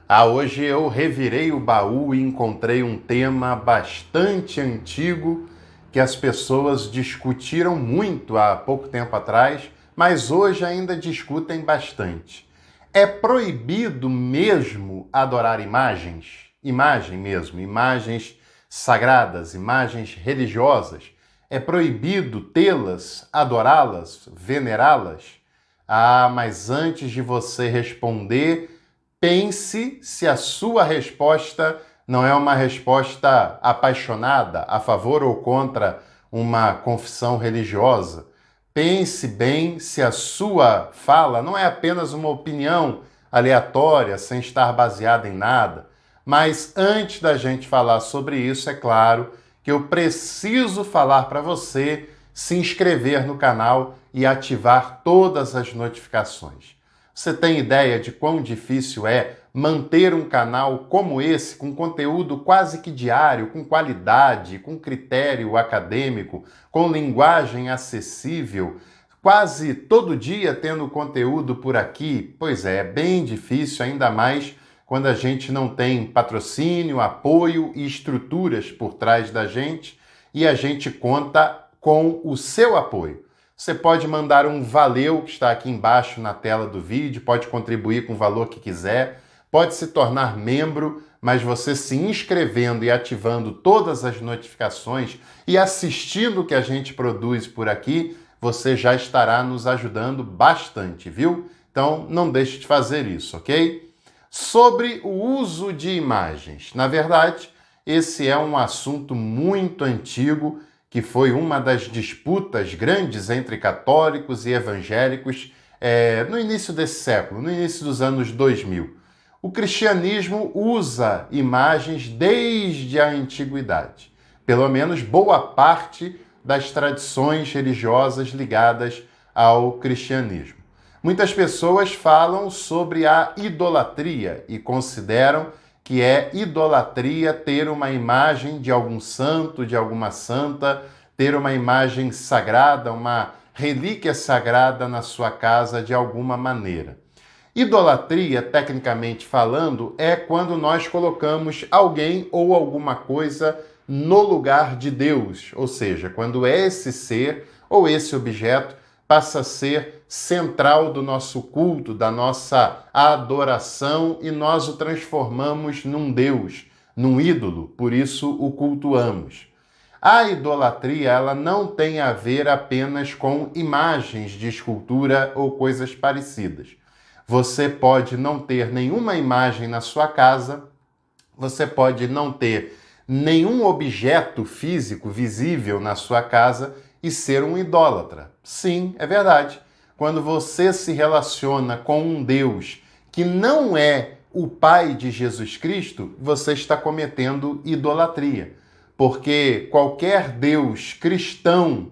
Hoje eu revirei o baú e encontrei um tema bastante antigo que as pessoas discutiram muito há pouco tempo atrás, mas hoje ainda discutem bastante. É proibido mesmo adorar imagens? Imagem mesmo, imagens sagradas, imagens religiosas. É proibido tê-las, adorá-las, venerá-las? Mas antes de você responder, pense se a sua resposta não é uma resposta apaixonada, a favor ou contra uma confissão religiosa. Pense bem se a sua fala não é apenas uma opinião aleatória, sem estar baseada em nada. Mas antes da gente falar sobre isso, é claro que eu preciso falar para você se inscrever no canal e ativar todas as notificações. Você tem ideia de quão difícil é manter um canal como esse, com conteúdo quase que diário, com qualidade, com critério acadêmico, com linguagem acessível, quase todo dia tendo conteúdo por aqui? Pois é bem difícil, ainda mais quando a gente não tem patrocínio, apoio e estruturas por trás da gente, e a gente conta com o seu apoio. Você pode mandar um valeu, que está aqui embaixo na tela do vídeo, pode contribuir com o valor que quiser, pode se tornar membro, mas você se inscrevendo e ativando todas as notificações e assistindo o que a gente produz por aqui, você já estará nos ajudando bastante, viu? Então não deixe de fazer isso, ok? Sobre o uso de imagens. Na verdade, esse é um assunto muito antigo, que foi uma das disputas grandes entre católicos e evangélicos no início desse século, no início dos anos 2000. O cristianismo usa imagens desde a antiguidade, pelo menos boa parte das tradições religiosas ligadas ao cristianismo. Muitas pessoas falam sobre a idolatria e consideram que é idolatria ter uma imagem de algum santo, de alguma santa, ter uma imagem sagrada, uma relíquia sagrada na sua casa de alguma maneira. Idolatria, tecnicamente falando, é quando nós colocamos alguém ou alguma coisa no lugar de Deus, ou seja, quando esse ser ou esse objeto passa a ser central do nosso culto, da nossa adoração, e nós o transformamos num Deus, num ídolo, por isso o cultuamos. A idolatria, ela não tem a ver apenas com imagens de escultura ou coisas parecidas. Você pode não ter nenhuma imagem na sua casa, você pode não ter nenhum objeto físico visível na sua casa e ser um idólatra. Sim, é verdade. Quando você se relaciona com um Deus que não é o Pai de Jesus Cristo, você está cometendo idolatria. Porque qualquer Deus cristão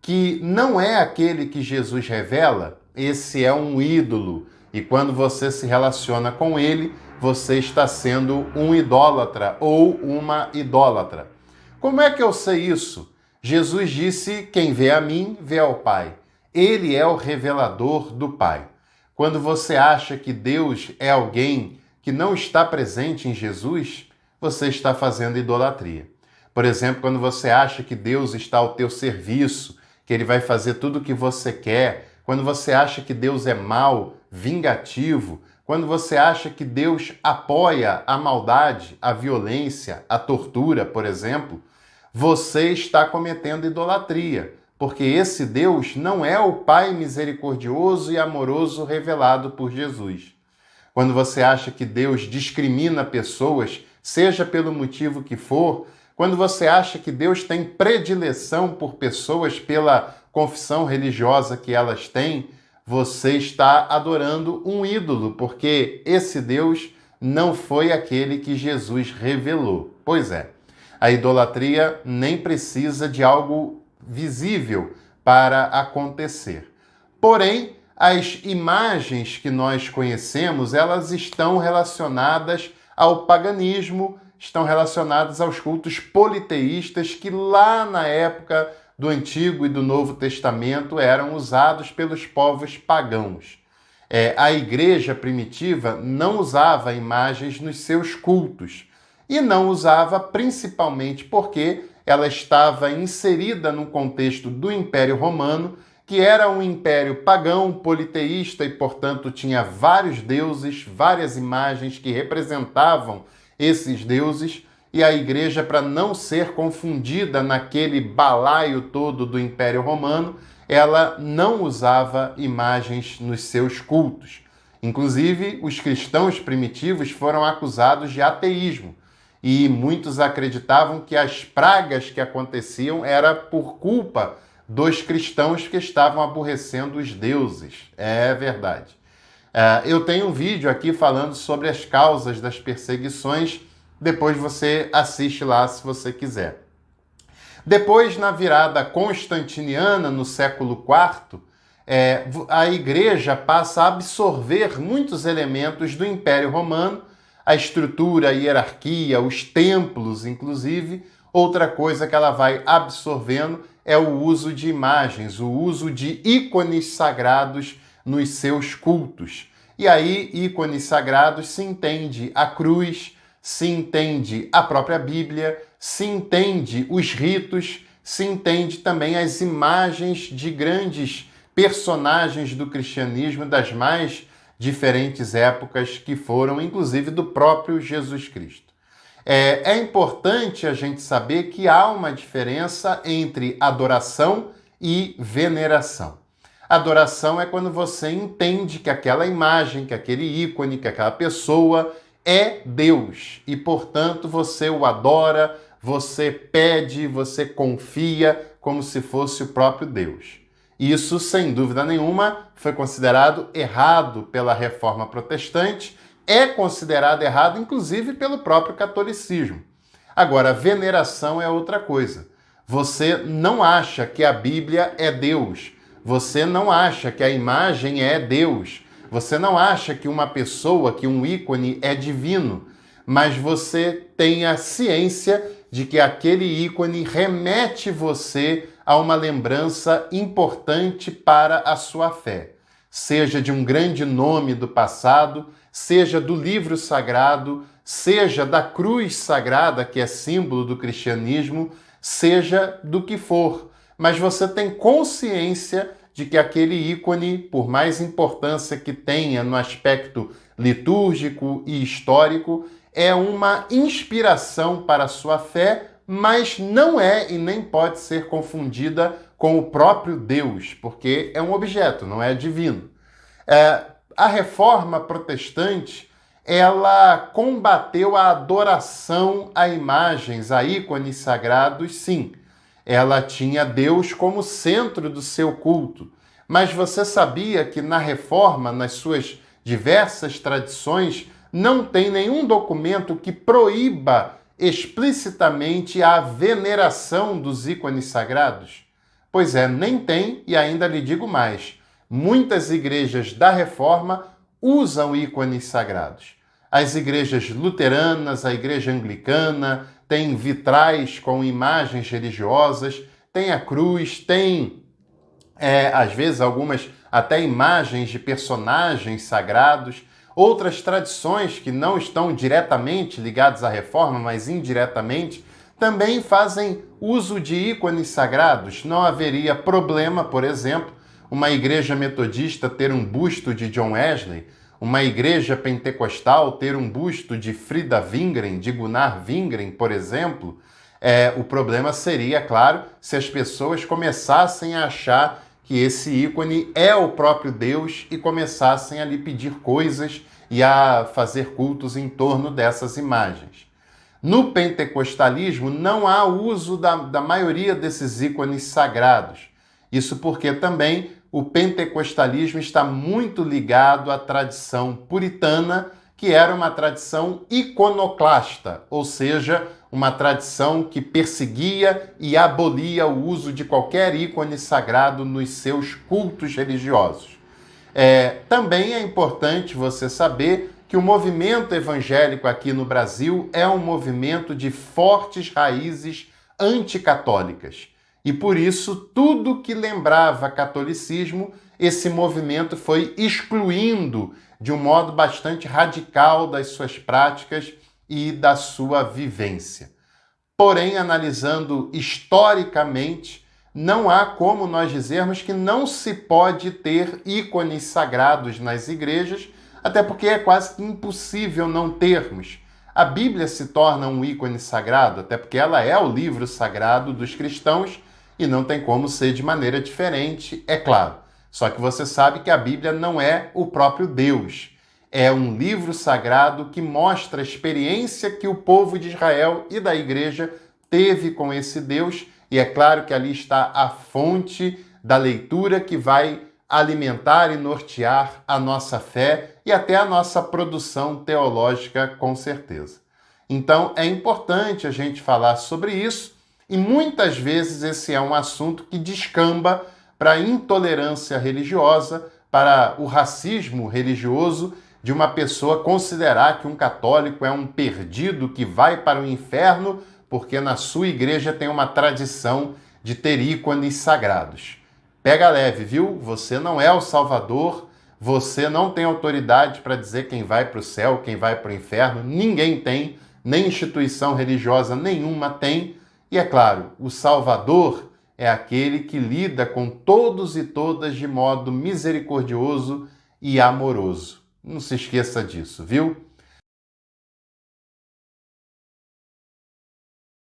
que não é aquele que Jesus revela, esse é um ídolo. E quando você se relaciona com ele, você está sendo um idólatra ou uma idólatra. Como é que eu sei isso? Jesus disse: quem vê a mim, vê ao Pai. Ele é o revelador do Pai. Quando você acha que Deus é alguém que não está presente em Jesus, você está fazendo idolatria. Por exemplo, quando você acha que Deus está ao teu serviço, que ele vai fazer tudo o que você quer, quando você acha que Deus é mau, vingativo, quando você acha que Deus apoia a maldade, a violência, a tortura, por exemplo, você está cometendo idolatria, porque esse Deus não é o Pai misericordioso e amoroso revelado por Jesus. Quando você acha que Deus discrimina pessoas, seja pelo motivo que for, quando você acha que Deus tem predileção por pessoas pela confissão religiosa que elas têm, você está adorando um ídolo, porque esse Deus não foi aquele que Jesus revelou. Pois é, a idolatria nem precisa de algo visível para acontecer. Porém, as imagens que nós conhecemos, elas estão relacionadas ao paganismo, estão relacionadas aos cultos politeístas que lá na época do Antigo e do Novo Testamento eram usados pelos povos pagãos. A igreja primitiva não usava imagens nos seus cultos. E não usava principalmente porque ela estava inserida no contexto do Império Romano, que era um império pagão, politeísta e, portanto, tinha vários deuses, várias imagens que representavam esses deuses, e a igreja, para não ser confundida naquele balaio todo do Império Romano, ela não usava imagens nos seus cultos. Inclusive, os cristãos primitivos foram acusados de ateísmo, e muitos acreditavam que as pragas que aconteciam era por culpa dos cristãos que estavam aborrecendo os deuses. É verdade. Eu tenho um vídeo aqui falando sobre as causas das perseguições, depois você assiste lá se você quiser. Depois, na virada constantiniana, no século IV, a igreja passa a absorver muitos elementos do Império Romano, a estrutura, a hierarquia, os templos, inclusive. Outra coisa que ela vai absorvendo é o uso de imagens, o uso de ícones sagrados nos seus cultos. E aí, ícones sagrados, se entende a cruz, se entende a própria Bíblia, se entende os ritos, se entende também as imagens de grandes personagens do cristianismo das mais diferentes épocas que foram, inclusive, do próprio Jesus Cristo. É importante a gente saber que há uma diferença entre adoração e veneração. Adoração é quando você entende que aquela imagem, que aquele ícone, que aquela pessoa é Deus e, portanto, você o adora, você pede, você confia como se fosse o próprio Deus. Isso, sem dúvida nenhuma, foi considerado errado pela Reforma Protestante, é considerado errado, inclusive, pelo próprio catolicismo. Agora, veneração é outra coisa. Você não acha que a Bíblia é Deus. Você não acha que a imagem é Deus. Você não acha que uma pessoa, que um ícone é divino. Mas você tem a ciência de que aquele ícone remete você a uma lembrança importante para a sua fé. Seja de um grande nome do passado, seja do livro sagrado, seja da cruz sagrada, que é símbolo do cristianismo, seja do que for. Mas você tem consciência de que aquele ícone, por mais importância que tenha no aspecto litúrgico e histórico, é uma inspiração para a sua fé, mas não é e nem pode ser confundida com o próprio Deus, porque é um objeto, não é divino. A Reforma Protestante, ela combateu a adoração a imagens, a ícones sagrados, sim. Ela tinha Deus como centro do seu culto. Mas você sabia que na Reforma, nas suas diversas tradições, não tem nenhum documento que proíba explicitamente a veneração dos ícones sagrados? Pois é, nem tem, e ainda lhe digo mais. Muitas igrejas da Reforma usam ícones sagrados. As igrejas luteranas, a igreja anglicana, tem vitrais com imagens religiosas, tem a cruz, tem, às vezes, algumas até imagens de personagens sagrados. Outras tradições que não estão diretamente ligadas à Reforma, mas indiretamente, também fazem uso de ícones sagrados. Não haveria problema, por exemplo, uma igreja metodista ter um busto de John Wesley, uma igreja pentecostal ter um busto de Frida Wingren, de Gunnar Wingren, por exemplo. O problema seria, claro, se as pessoas começassem a achar que esse ícone é o próprio Deus e começassem a lhe pedir coisas e a fazer cultos em torno dessas imagens. No pentecostalismo não há uso da maioria desses ícones sagrados. Isso porque também o pentecostalismo está muito ligado à tradição puritana, que era uma tradição iconoclasta, ou seja, uma tradição que perseguia e abolia o uso de qualquer ícone sagrado nos seus cultos religiosos. Também é importante você saber que o movimento evangélico aqui no Brasil é um movimento de fortes raízes anticatólicas. E por isso, tudo que lembrava catolicismo, esse movimento foi excluindo de um modo bastante radical das suas práticas e da sua vivência. Porém, analisando historicamente, não há como nós dizermos que não se pode ter ícones sagrados nas igrejas, até porque é quase que impossível não termos. A Bíblia se torna um ícone sagrado, até porque ela é o livro sagrado dos cristãos e não tem como ser de maneira diferente, é claro. Só que você sabe que a Bíblia não é o próprio Deus. É um livro sagrado que mostra a experiência que o povo de Israel e da igreja teve com esse Deus, e é claro que ali está a fonte da leitura que vai alimentar e nortear a nossa fé e até a nossa produção teológica, com certeza. Então, é importante a gente falar sobre isso, e muitas vezes esse é um assunto que descamba para a intolerância religiosa, para o racismo religioso, de uma pessoa considerar que um católico é um perdido que vai para o inferno porque na sua igreja tem uma tradição de ter ícones sagrados. Pega leve, viu? Você não é o Salvador, você não tem autoridade para dizer quem vai para o céu, quem vai para o inferno, ninguém tem, nem instituição religiosa nenhuma tem. E é claro, o Salvador é aquele que lida com todos e todas de modo misericordioso e amoroso. Não se esqueça disso, viu?